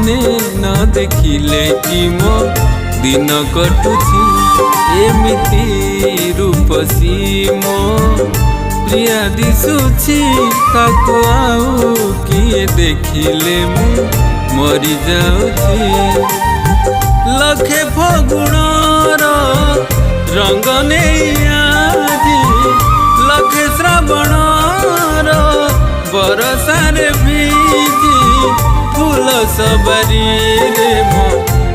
दिने न देखिले कि मो दिन कटुची एमिति रूपसी मो प्रिया दिशुची ताको आउ किए देखिले मु मरी जाउची लखे फगुणर रंग नहीं आजी लखे श्रावणर बरसार बीजी फूल सबरी रे मो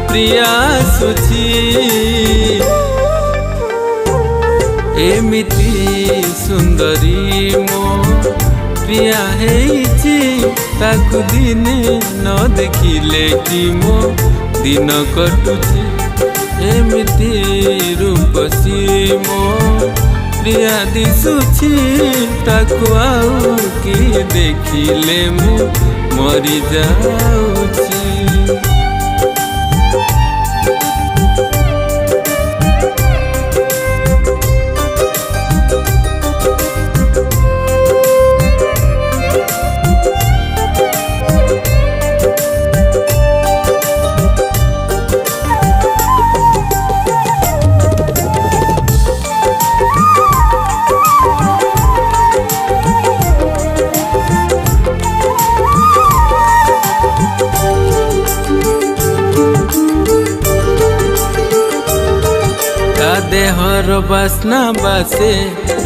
प्रिया सुची एमिति सुंदरी मो प्रिया हेची ताकु दिने न देखिले कि मो दिन कटुची एमिति रूपसी मो प्रिया दिशुची ताकु आउ कि देखिले मु मरी जाउची। देहर बासना बासे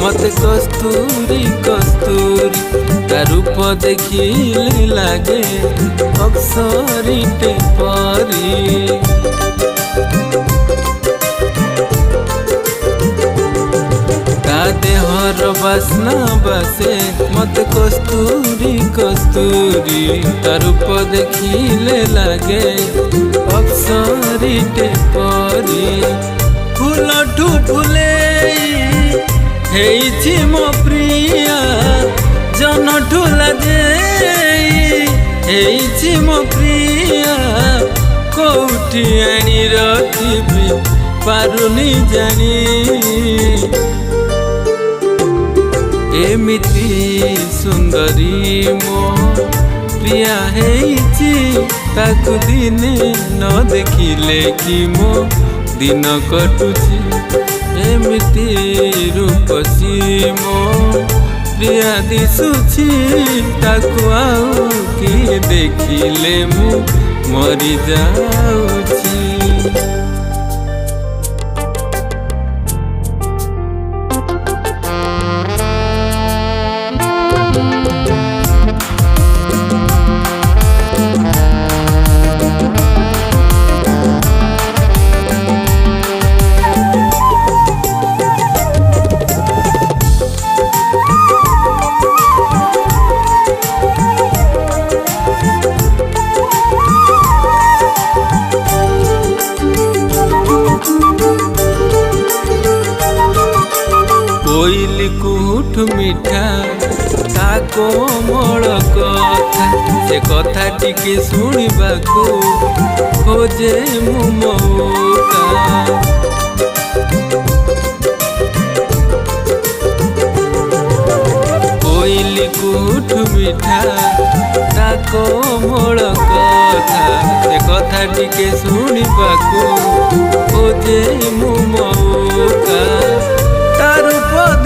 मते कस्तूरी कस्तूरी ता रूप देखिले लागे अप्सरी टे परी ता देहर बासना बासे मते कस्तूरी कस्तूरी ता रूप देखिले लागे अप्सरी टे परी फूल ठू फूले हेइछि मो प्रिया जन ठूला जे हेइछि मो प्रिया कोठी आनी रखिबी पारुनी जानी एमिति सुंदरी मो प्रिया हेइछि ताकु दिने न देखिले कि मो दिन कटुची एमिति रूपसी मो प्रिया दिशुची ताकु आउ कि देखिले मु मरी जाउची। कोइली कुठ मिठा ता कोमल कथा से कथा टिके शुणिबाकू खोजे मु मौका कोइली कुठ मिठा ता कोमल कथा से कथा टिके शुणिबाकू खोजे मु मौका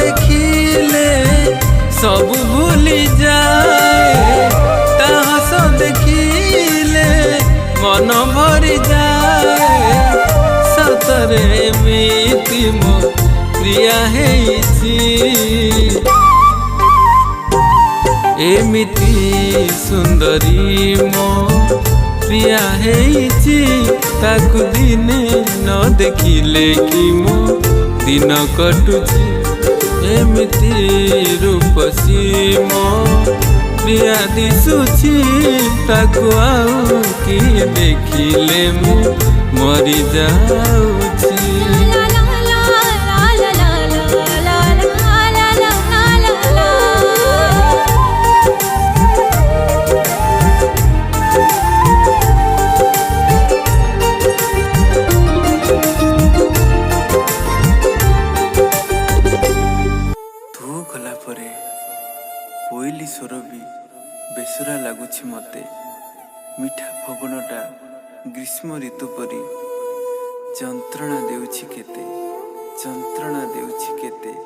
देखिले सब भूली जाए ताहस देखिले मन भरी जाए सतरे एमिति मो प्रिया हेइछि एमिति सुंदरी मो प्रिया हेइछि ताकु दिने न देखिले कि मो दिन कटुची एमिति रूपसी मो प्रिया दिशुची ताकु आउ कि देखिले मु मरी जाउची। कोइली स्वर भी बेसुरा लगुछि मते मिठा फगुनटा ଗ୍ରୀଷ୍ମ ଋତୁ ପରି ଯନ୍ତ୍ରଣା ଦେଉଛି କେତେ, ଯନ୍ତ୍ରଣା ଦେଉଛି କେତେ।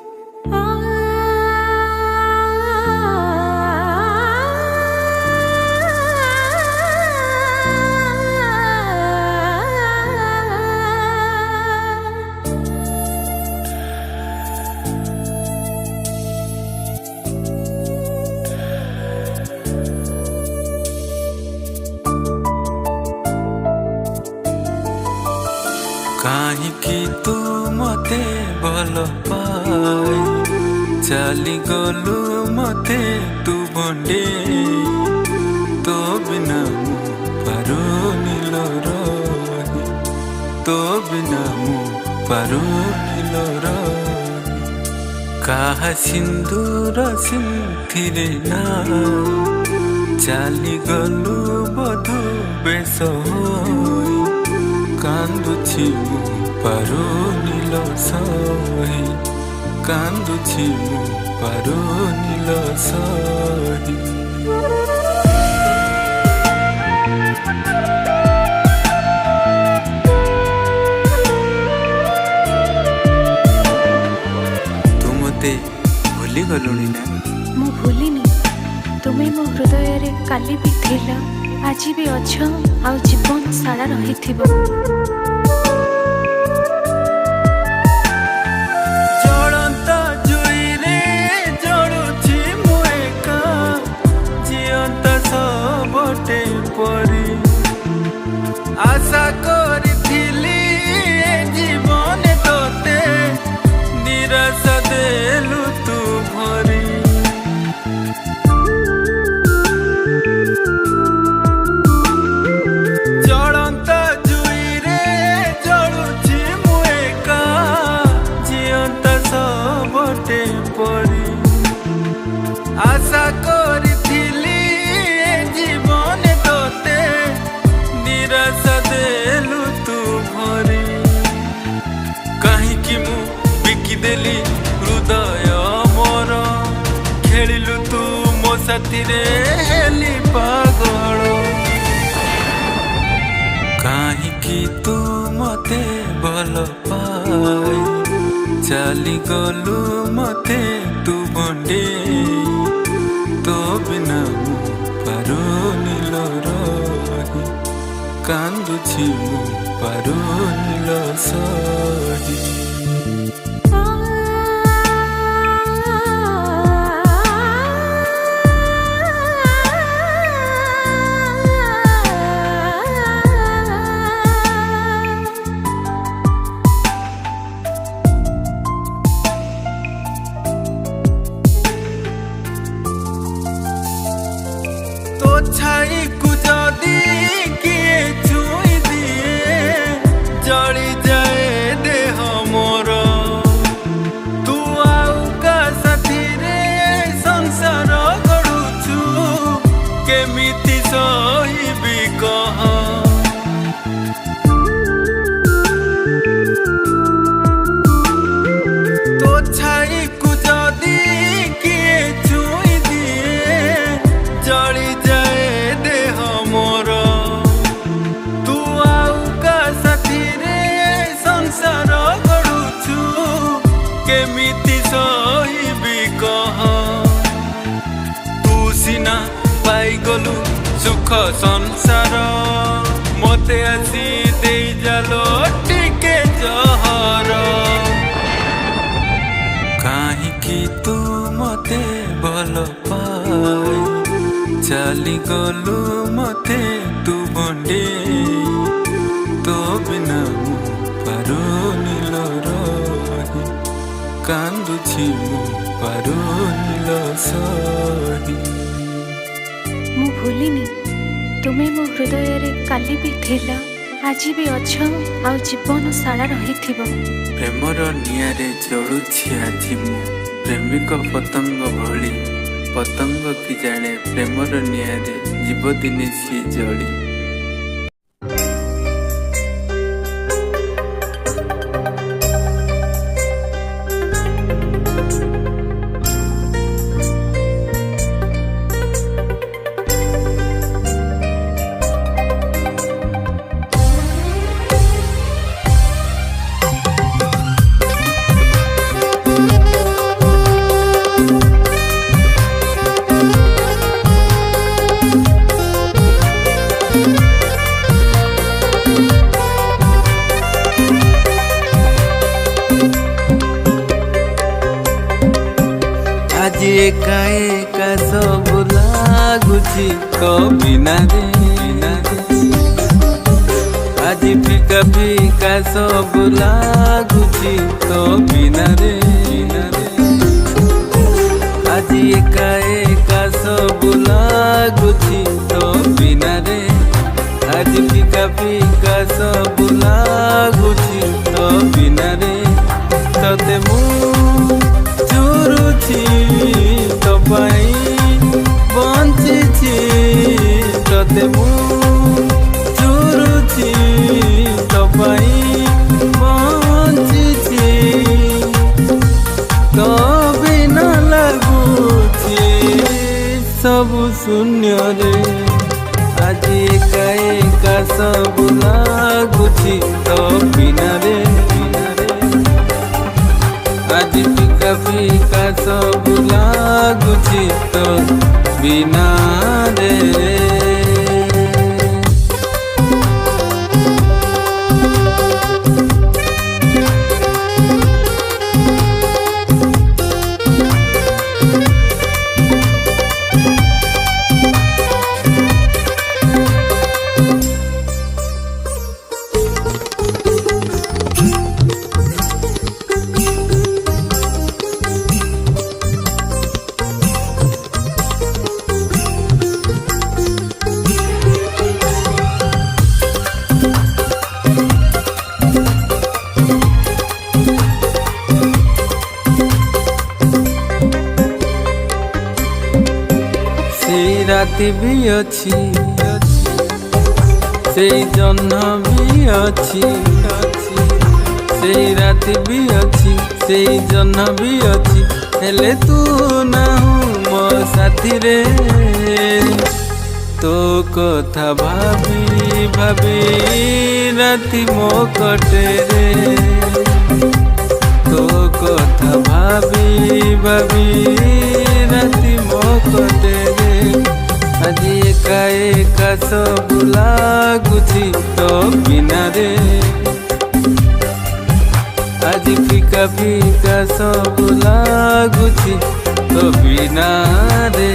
କାହିଁକି ତୁ ମତେ ଭଲ ପାଇ ଚାଲିଗଲୁ ମତେ ତୁ ଭଣ୍ଡେଇ, ତୋ ବିନା ମୁଁ ପାରୁନି ଲୋ ରହି, ତୋ ବିନା ମୁଁ ପାରୁନି ଲୋ ରହି। କାହା ସିନ୍ଦୁର ସିନ୍ଥିରେ ନା ଚାଲିଗଲୁ ବଧୁ ବେଶ ହୋଇ, କାନ୍ଦୁଛି ମୁଁ ପାରୁନି ଲୋ ସହି, କାନ୍ଦୁଛି ମୁଁ ପାରୁନି ଲୋ ସହି। ତୁ ମତେ ଭୁଲି ଗଲୁଣି ନା? ମୁଁ ଭୁଲିନି, ତୁମେ ମୋ ହୃଦୟରେ କାଲି ବି ଥିଲ, ଆଜି ବି ଅଛ, ଆଉ ଜୀବନ ସାରା ରହିଥିବ। ଜଳନ୍ତ ଜୁଇରେ ଜଳୁଛି ମୁଁ ଏକା, ଜିଅନ୍ତା ଶବଟେ ପରି। ଆଶା କରିଥିଲି ଏ ଜୀବନେ ତୋତେ, ନିରାଶା ଦେଲୁ ତୁ ଭରି। ଆଶା କରିଥିଲି ଏ ଜୀବନେ ତୋତେ, ନିରାଶା ଦେଲୁ ତୁ ଭରି। କାହିଁକି ମୁଁ ବିକିଦେଲି ହୃଦୟ ମୋର, ଖେଳିଲୁ ତୁ ମୋ ସାଥିରେ ହେଲି ପାଗଳ। କାହିଁକି ତୁ ମତେ ଭଲ ପାଇ ଚାଲିଗଲୁ ମତେ ତୁ ଭଣ୍ଡେଇ, ତୋ ବିନା ମୁଁ ପାରୁନି ଲୋ ରହି, କାନ୍ଦୁଛି ମୁଁ ପାରୁନି ଲୋ ସହି। ଛାଇକୁ ଯଦି କିଏ ଛୁଇଁ ଦିଏ, ଜଳିଯାଏ ଦେହ ମୋର। ତୁ ଆଉ କା ସାଥିରେ ସଂସାର ଗଢୁଛୁ, କେମିତି ସହିବି କହ। ତୋ ଛାଇକୁ ଯଦି କିଏ ଛୁଇଁ ଦିଏ, ଜଳିଯାଏ ଦେହ ମୋର। ତୁ ଆଉ କା ସାଥିରେ ସଂସାର ଗଢୁଛୁ, କେମିତି ସହିବି କହ। ତୁ ସିନା ପାଇଗଲୁ ସୁଖ ସଂସାର, ମତେ ଆସି ଦେଇ ଜାଲୋ ଟିକେ ଜହର। କାହିଁକି ତୁ ମତେ ଭଲ ପାଇ ଚାଲିଗଲୁ ମତେ ତୁ ଭଣ୍ଡେଇ, ତୋ ବିନା ମୁଁ ପାରୁନି ଲୋ ରହି, କାନ୍ଦୁଛି ମୁଁ ପାରୁନି ଲୋ ସହି। ମୁଁ ଭୁଲିନି, ତୁମେ ମୋ ହୃଦୟରେ କାଲି ବି ଥିଲ, ଆଜି ବି ଅଛ, ଆଉ ଜୀବନ ସାରା ରହିଥିବ। ପ୍ରେମର ନିଆଁରେ ଜଳୁଛି ଆଜି ମୁଁ, ପ୍ରେମିକ ପତଙ୍ଗ ଭଳି। ପତଙ୍ଗ କି ଜାଣେ ପ୍ରେମର ନିଆଁରେ ଯିବ ଦିନେ ସିଏ ଜଳି। एका एका सब लागुची तो बिना रे आज फिका फिका सब लागुची तो बिना रे आज एका एका सब लागुची तो बिना रे आज फिका फिका सब लागुची तो बिना रे तते मु चुरुची तो पाई बंचिची तते मु चुरुची तो पाई बंचिची तो बिना लागुची सब शून्य रे आज एका एका सब लागुची तो बिना रे आज फिका फिका सब लागुची तो बिना रे राति भी अच्छी से जन्म भी अच्छी से राति भी अच्छी से जन्म भी अच्छी हेले तू ना मो साथी रे तो कथा भाभी भाभी राति मो कटे रे तो कथा भाभी भाभी राति मो कटे रे आज एका एका सब लागुची तो बिना रे आज फिका फिका सब लागुची तो बिना रे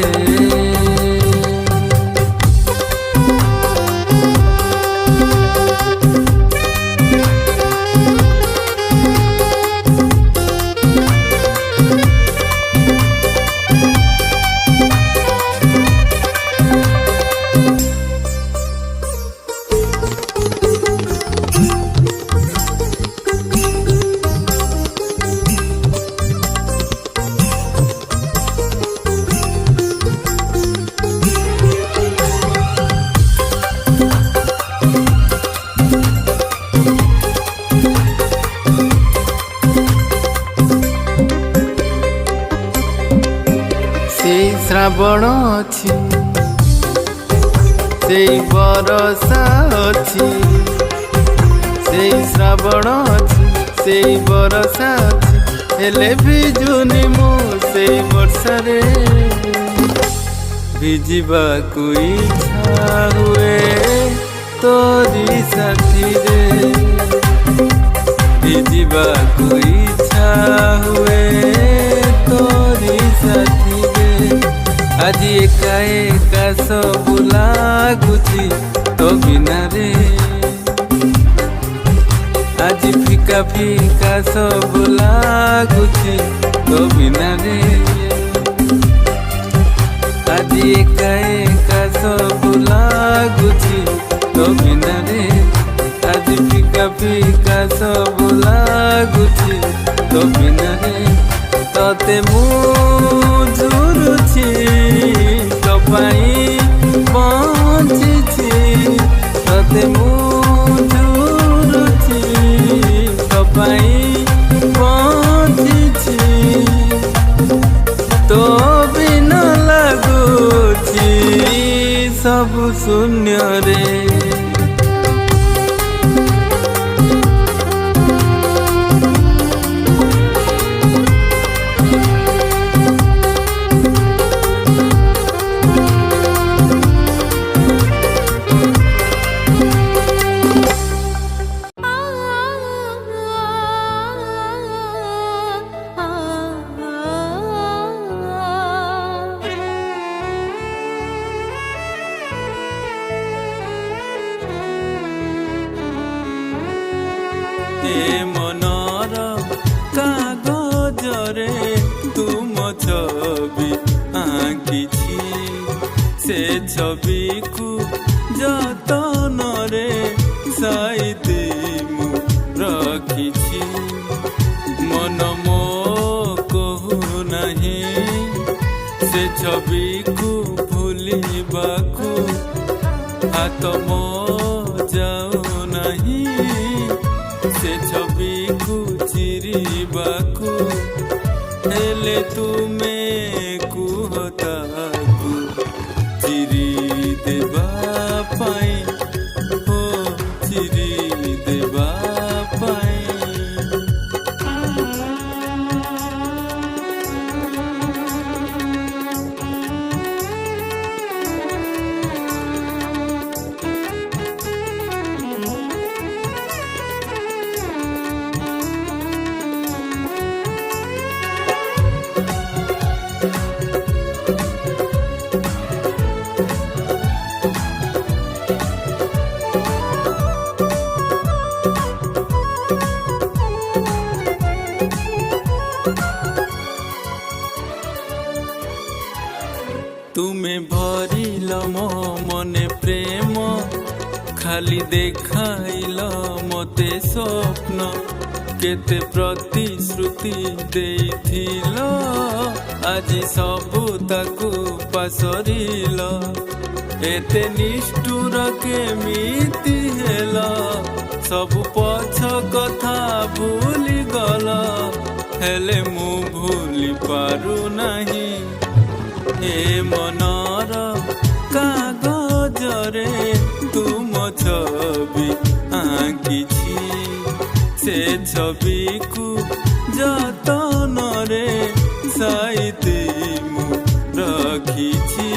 श्रावण अच्छी से बरसा अच्छी से श्रावण अच्छी से बरसा अच्छी हेले भिजुनी मु से वर्षा रे भिजिबा को इच्छा हुए तोरी साथी रे भिजिबा को इच्छा हुए तोरी साथी रे आज एका एका सब लागुची तो बिना रे आज फिका फिका सब लागुची तो बिना रे आज एका एका सब लागुची तो बिना रे आज फिका फिका सब लागुची तो बिना रे तते मु झुरुची तो पाई बंचिची तते मु झुरुची तो पाई बंचिची तो बिना लागुची सब शून्य रे ए मनर कागजरे तुम छवि आंकिछि से छवि को जतनरे साइति मु रखिछि मन मो कहु नहीं से छवि को भूलिबाकू हाथ मो जाऊ नहीं से छवि को चिरिबाकू हेले तुमे कुहताकू चिरी देबा पाई हो चिरी देबा पाई। तुमे भरिल मो मने प्रेम खाली देखाइल मते स्वप्न केते प्रतिश्रुति देइथिल आज सबु ताकू पासरिल एते निष्ठुर केमिति हेल सबु पछ कथा भूली गल हेले मु भूली पारु नहीं ए मनर कागजरे तुम छवि आंकिछि से छवि को जतनरे साइति मु रखिछि।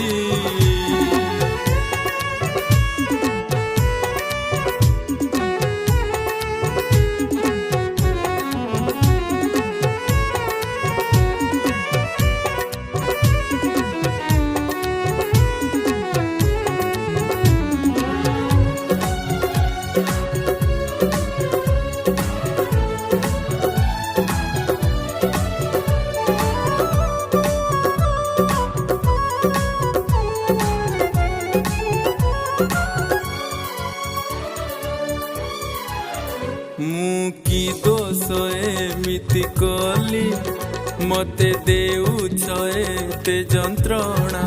मु की दोष एमिति कली मते देउछ एते जंत्रणा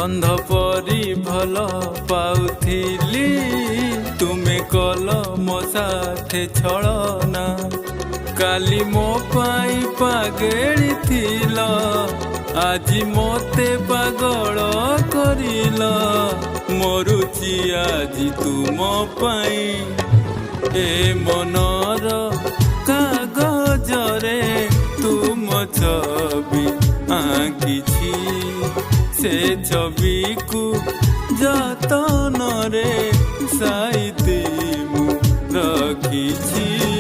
अंध परी भल पाउथिली तुमे कल मो साथे छलना काली मो पाई पागेली थिल आजी मते पागल करिल मरुची आजी तुम पाई ए मनर कागजरे तुम छवि आंकिछि से छवि को जतनरे साइति मु रखिछि।